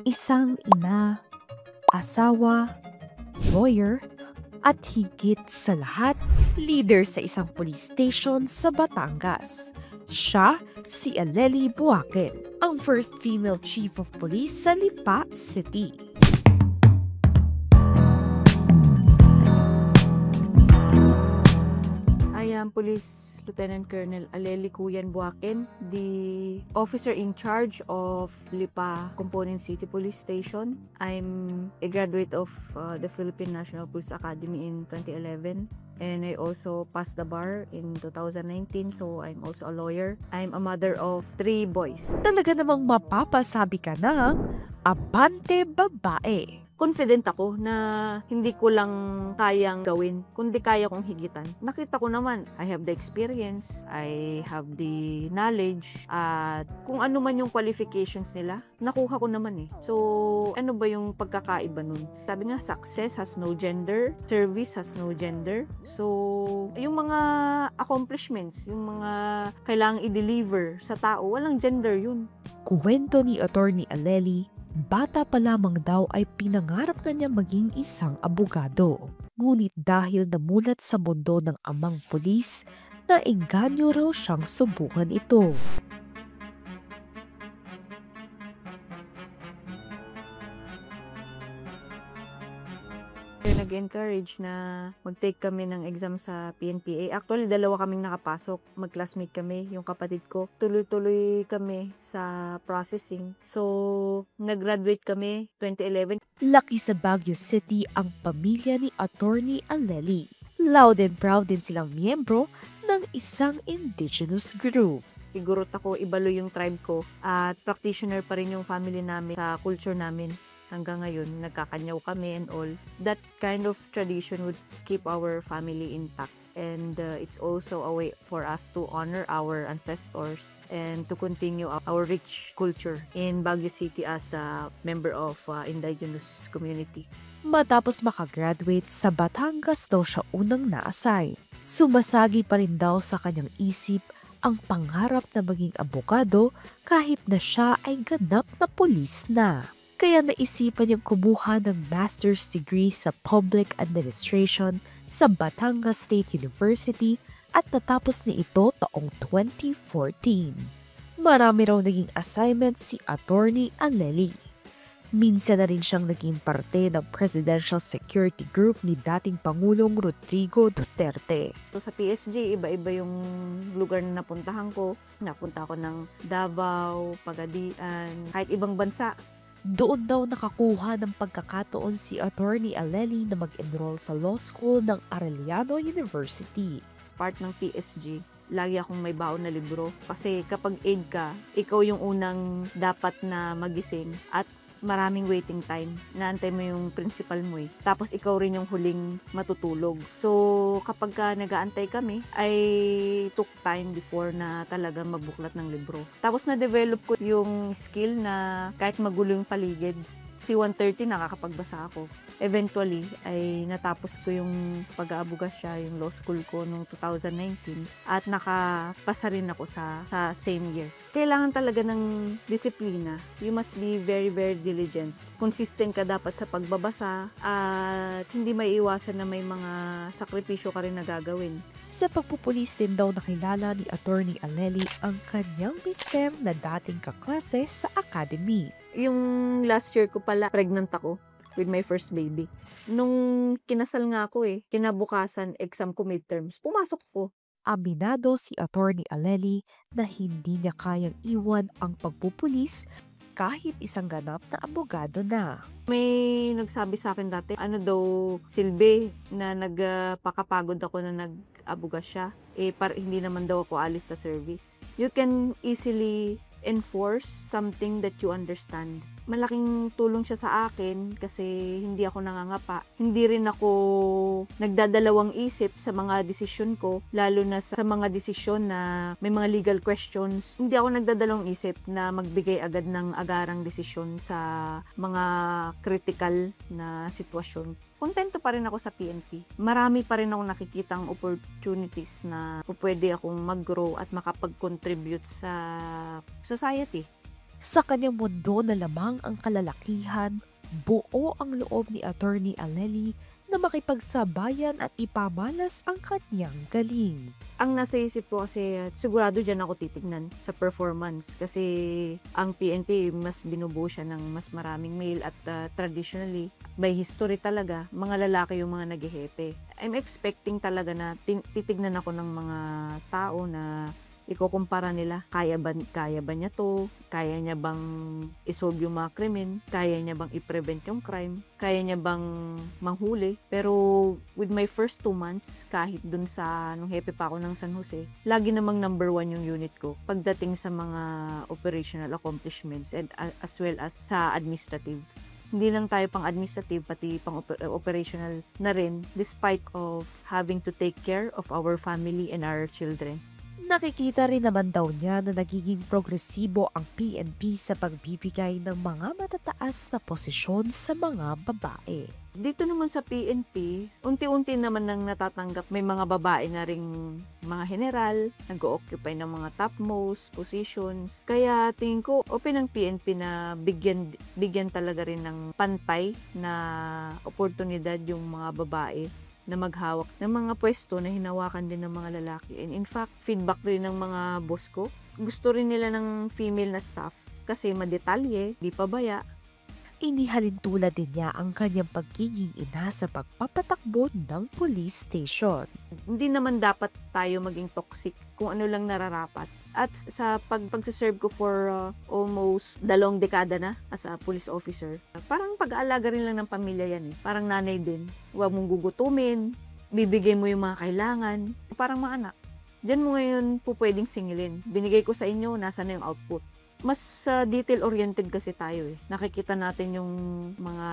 Isang ina, asawa, lawyer, at higit sa lahat, leader sa isang police station sa Batangas. Siya si Aleli Buaken, ang first female chief of police sa Lipa City. I am Police Lieutenant Colonel Aleli Cuyan Buaken, the officer in charge of Lipa Component City Police Station. I'm a graduate of the Philippine National Police Academy in 2011. And I also passed the bar in 2019, so I'm also a lawyer. I'm a mother of 3 boys. Talaga namang mapapasabi ka ng abante babae. Confident ako na hindi ko lang kayang gawin, kundi kaya kong higitan. Nakita ko naman, I have the experience, I have the knowledge, at kung ano man yung qualifications nila, nakuha ko naman eh. So, ano ba yung pagkakaiba nun? Sabi nga, success has no gender, service has no gender. So, yung mga accomplishments, yung mga kailangang i-deliver sa tao, walang gender yun. Kuwento ni Attorney Aleli, bata pa lamang daw ay pinangarap na niya maging isang abogado. Ngunit dahil namulat sa mundo ng amang pulis, naengganyo raw siyang subukan ito. Nag-encourage na mag-take kami ng exam sa PNPA. Actually, 2 kaming nakapasok. Mag-classmate kami, yung kapatid ko. Tuloy-tuloy kami sa processing. So, nag-graduate kami 2011. Laki sa Baguio City ang pamilya ni Attorney Aleli. Loud and proud din silang miyembro ng isang indigenous group. Igurot ako, ibalo yung tribe ko, at practitioner pa rin yung family namin sa culture namin. Hanggang ngayon, nagkakanyaw kami and all. That kind of tradition would keep our family intact. And it's also a way for us to honor our ancestors and to continue our rich culture in Baguio City as a member of indigenous community. Matapos makagraduate, sa Batangas daw siya unang naasay. Sumasagi pa rin daw sa kanyang isip ang pangarap na maging abogado kahit na siya ay ganap na pulis na. Kaya naisipan niyang kumuha ng master's degree sa Public Administration sa Batangas State University at natapos niya ito taong 2014. Marami raw naging assignment si Attorney Aleli. Minsan na rin siyang naging parte ng Presidential Security Group ni dating Pangulong Rodrigo Duterte. So, sa PSG, iba-iba yung lugar na napuntahan ko. Napunta ako ng Davao, Pagadian, kahit ibang bansa. Doon daw nakakuha ng pagkakataon si Attorney Aleli na mag-enroll sa law school ng Arellano University. As part ng PSG, lagi akong may baon na libro. Kasi kapag aide ka, ikaw yung unang dapat na magising at maraming waiting time. Naantay mo yung principal mo eh. Tapos ikaw rin yung huling matutulog. So kapag nag-aantay kami, I took time before na talaga magbuklat ng libro. Tapos na-develop ko yung skill na kahit magulo yung paligid, si 130 nakakapagbasa ako. Eventually, ay natapos ko yung pag-aabogasya, yung law school ko noong 2019 at nakapasa rin ako sa same year. Kailangan talaga ng disiplina. You must be very, very diligent. Consistent ka dapat sa pagbabasa at hindi maiiwasan na may mga sakripisyo ka rin na gagawin. Sa pagpupulis din daw nakilala ni Attorney Aleli ang kanyang mister na dating kaklase sa academy. Yung last year ko pala, pregnant ako with my first baby. Nung kinasal nga ako kinabukasan exam ko midterms, pumasok ko. Aminado si Attorney Aleli na hindi niya kayang iwan ang pagpupulis kahit isang ganap na abogado na. May nagsabi sa akin dati, ano daw silbi na nagpakapagod ako na nag-abogasya. Hindi naman daw ako alis sa service. You can easily enforce something that you understand. Malaking tulong siya sa akin kasi hindi ako nangangapa. Hindi rin ako nagdadalawang isip sa mga desisyon ko, lalo na sa mga desisyon na may mga legal questions. Hindi ako nagdadalawang isip na magbigay agad ng agarang desisyon sa mga critical na sitwasyon. Kontento pa rin ako sa PNP. Marami pa rin akong nakikitang opportunities na pwede akong mag-grow at makapag-contribute sa society. Sa kanyang mundo na lamang ang kalalakihan, buo ang loob ni Attorney Aleli na makipagsabayan at ipamalas ang kanyang galing. Ang nasa isip ko kasi sigurado dyan ako titignan sa performance kasi ang PNP mas binubuo siya ng mas maraming male at traditionally by history talaga mga lalaki yung mga naghehepe. I'm expecting talaga na titignan ako ng mga tao na ikukumpara nila, kaya ba niya to? Kaya niya bang isolve yung mga krimen? Kaya niya bang i-prevent yung crime? Kaya niya bang manghuli? Pero with my first 2 months, kahit dun sa nung hepe pa ako ng San Jose, lagi namang number 1 yung unit ko pagdating sa mga operational accomplishments and as well as sa administrative. Hindi lang tayo pang administrative, pati pang operational na rin despite of having to take care of our family and our children. Nakikita rin naman daw niya na nagiging progresibo ang PNP sa pagbibigay ng mga matataas na posisyon sa mga babae. Dito naman sa PNP, unti-unti naman nang natatanggap may mga babae na ring mga general, nag-o-occupy ng mga topmost positions. Kaya tingin ko open ang PNP na bigyan talaga rin ng pantay na oportunidad yung mga babae na maghawak ng mga pwesto na hinawakan din ng mga lalaki. And in fact, feedback rin ng mga boss ko, gusto rin nila ng female na staff kasi madetalye, di pabaya. Inihalin tulad din niya ang kanyang pagiging ina sa pagpapatakbo ng police station. Hindi naman dapat tayo maging toxic kung ano lang nararapat. At sa pagsiserve ko for almost 2 dekada na as a police officer, parang pag-aalaga rin lang ng pamilya yan eh. Parang nanay din. Huwag mong gugutumin, bibigay mo yung mga kailangan. Parang mga anak. Diyan mo ngayon po pwedeng singilin. Binigay ko sa inyo, nasa na yung output. Mas detail-oriented kasi tayo eh. Nakikita natin yung mga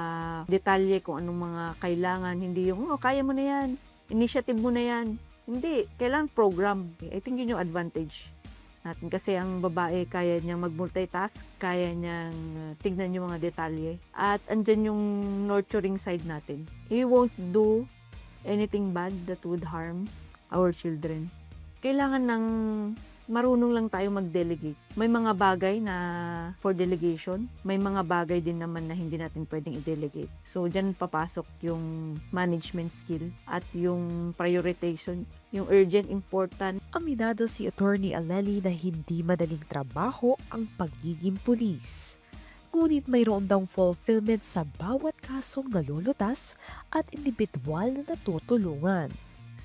detalye kung anong mga kailangan. Hindi yung, kaya mo na yan. Initiative mo na yan. Hindi. Kailangan program. I think yun yung advantage natin. Kasi ang babae, kaya niyang mag-multitask. Kaya niyang tignan yung mga detalye. At andyan yung nurturing side natin. We won't do anything bad that would harm our children. Kailangan ng marunong lang tayo mag-delegate. May mga bagay na for delegation, may mga bagay din naman na hindi natin pwedeng i-delegate. So, dyan papasok yung management skill at yung prioritization, yung urgent, important. Aminado si Attorney Aleli na hindi madaling trabaho ang pagiging pulis. Ngunit mayroon daw fulfillment sa bawat kasong nalulutas at individual na natutulungan.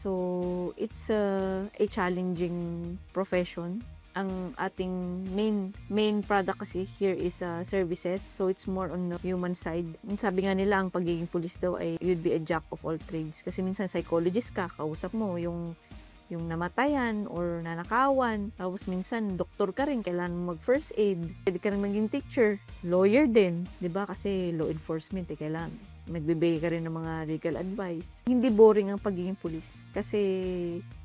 So, it's a challenging profession. Ang ating main product kasi here is services. So, it's more on the human side. Sabi nga nila, ang pagiging police daw ay you'd be a jack of all trades. Kasi minsan psychologist ka, kausap mo yung namatayan or nanakawan. Tapos minsan, doktor ka rin, kailangan mo mag-first aid. Pwede ka rin maging teacher, lawyer din. 'Di ba? Kasi law enforcement, kailangan magbibigay ka rin ng mga legal advice. Hindi boring ang pagiging pulis kasi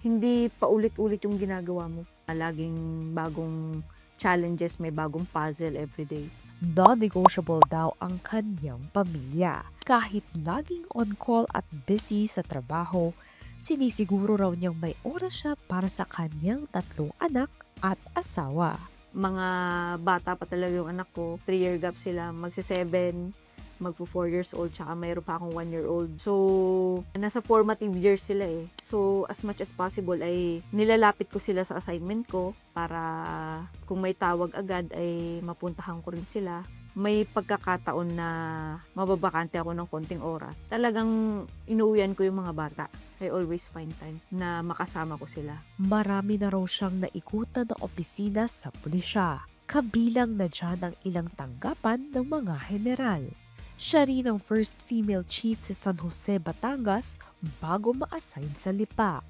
hindi paulit-ulit yung ginagawa mo. Laging bagong challenges, may bagong puzzle everyday. Non-negotiable daw ang kanyang pamilya. Kahit laging on-call at busy sa trabaho, sinisiguro raw niyang may oras siya para sa kanyang 3 anak at asawa. Mga bata pa talaga yung anak ko. 3-year gap sila, magsi-7. Magpo 4 years old, tsaka mayroon pa akong 1-year-old. So, nasa formative years sila eh. So, as much as possible ay nilalapit ko sila sa assignment ko para kung may tawag agad ay mapuntahan ko rin sila. May pagkakataon na mababakante ako ng konting oras. Talagang inuwian ko yung mga bata. I always find time na makasama ko sila. Marami na raw siyang naikutan na opisina sa pulisya. Kabilang na dyan ang ilang tanggapan ng mga general. Siya rin ang first female chief sa San Jose, Batangas bago ma-assign sa Lipa.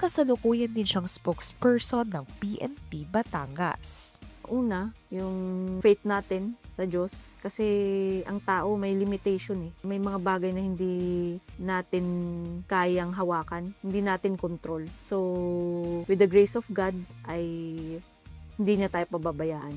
Kasalukuyan din siyang spokesperson ng PNP Batangas. Una, yung faith natin sa Diyos kasi ang tao may limitation eh. May mga bagay na hindi natin kayang hawakan, hindi natin control. So, with the grace of God ay hindi niya tayo pababayaan.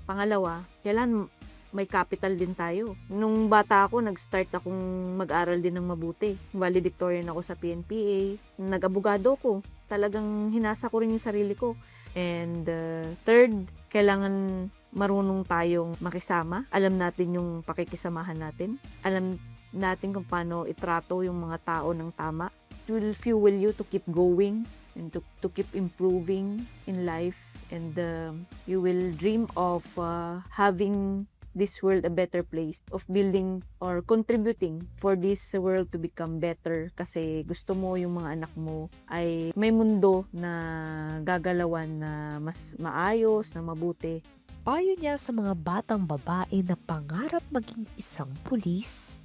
Pangalawa, kailan may capital din tayo. Nung bata ako, nag-start akong mag-aral din ng mabuti. Valedictorian ako sa PNPA. Nag-abogado ko. Talagang hinasa ko rin yung sarili ko. And third, kailangan marunong tayong makisama, alam natin yung pakikisamahan natin, alam natin kung paano itrato yung mga tao ng tama. It will fuel you to keep going and to keep improving in life, and you will dream of having this world a better place, of building or contributing for this world to become better, kasi gusto mo yung mga anak mo ay may mundo na gagalawan na mas maayos, na mabuti. Payo niya sa mga batang babae na pangarap maging isang pulis.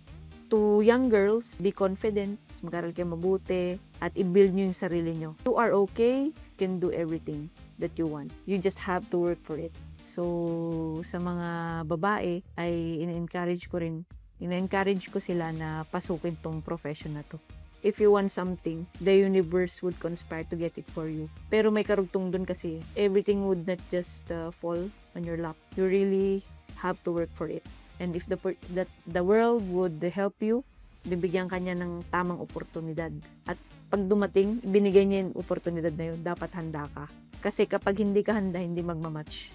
To young girls, be confident, mag-aral kayo mabuti, at i-build nyo yung sarili nyo. You are okay, you can do everything that you want. You just have to work for it. So, sa mga babae, ay ina-encourage ko sila na pasukin tong profession na to. If you want something, the universe would conspire to get it for you. Pero may karugtong dun kasi, everything would not just fall on your lap. You really have to work for it. And if the world would help you, bibigyan ka niya ng tamang oportunidad. At pag dumating, binigay niya yung oportunidad na yun, dapat handa ka. Kasi kapag hindi ka handa, hindi magmamatch.